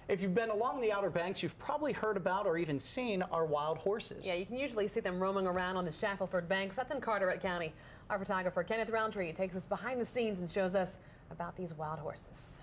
If you've been along the Outer Banks, you've probably heard about or even seen our wild horses. Yeah, you can usually see them roaming around on the Shackleford banks. That's in Carteret County. Our photographer, Kenneth Roundtree, takes us behind the scenes and shows us about these wild horses.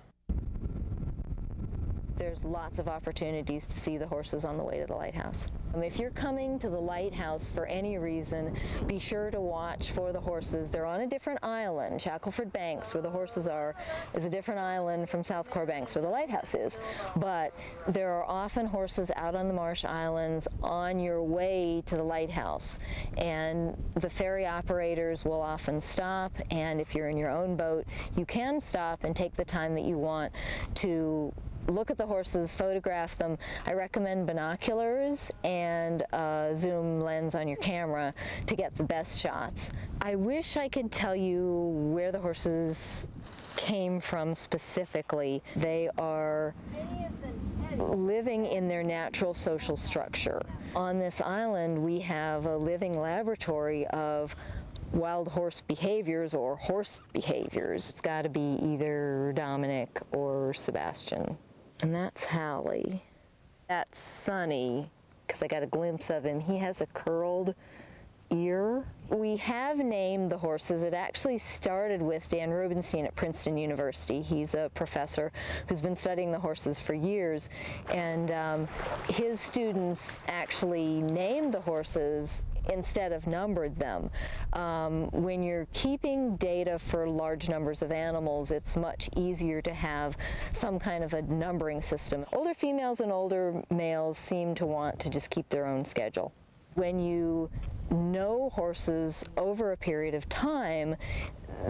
There's lots of opportunities to see the horses on the way to the lighthouse. If you're coming to the lighthouse for any reason, be sure to watch for the horses. They're on a different island. Shackleford Banks, where the horses are, is a different island from South Core Banks, where the lighthouse is. But there are often horses out on the marsh islands on your way to the lighthouse. And the ferry operators will often stop, and if you're in your own boat, you can stop and take the time that you want to look at the horses, photograph them. I recommend binoculars and a zoom lens on your camera to get the best shots. I wish I could tell you where the horses came from specifically. They are living in their natural social structure. On this island, we have a living laboratory of wild horse behaviors or horse behaviors. It's got to be either Dominic or Sebastian. And that's Hallie. That's Sonny, because I got a glimpse of him. He has a curled ear. We have named the horses. It actually started with Dan Rubenstein at Princeton University. He's a professor who's been studying the horses for years, and his students actually named the horses instead of numbered them. When you're keeping data for large numbers of animals, it's much easier to have some kind of a numbering system. Older females and older males seem to want to just keep their own schedule. When you know horses over a period of time,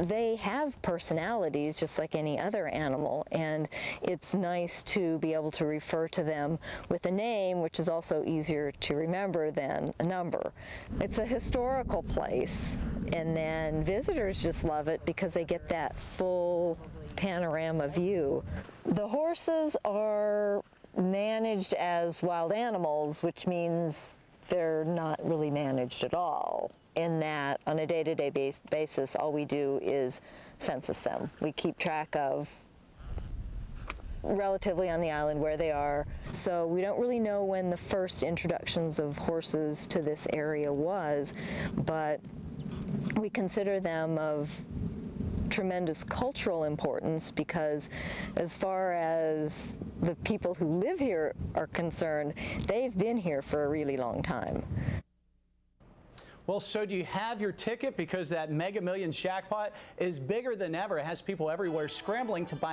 they have personalities just like any other animal, and it's nice to be able to refer to them with a name, which is also easier to remember than a number. It's a historical place, and then visitors just love it because they get that full panorama view. The horses are managed as wild animals, which means they're not really managed at all, in that on a day-to-day basis all we do is census them. We keep track of relatively on the island where they are, so we don't really know when the first introductions of horses to this area was, but we consider them of tremendous cultural importance because as far as the people who live here are concerned, they've been here for a really long time. Well, so do you have your ticket? Because that Mega Millions jackpot is bigger than ever. It has people everywhere scrambling to buy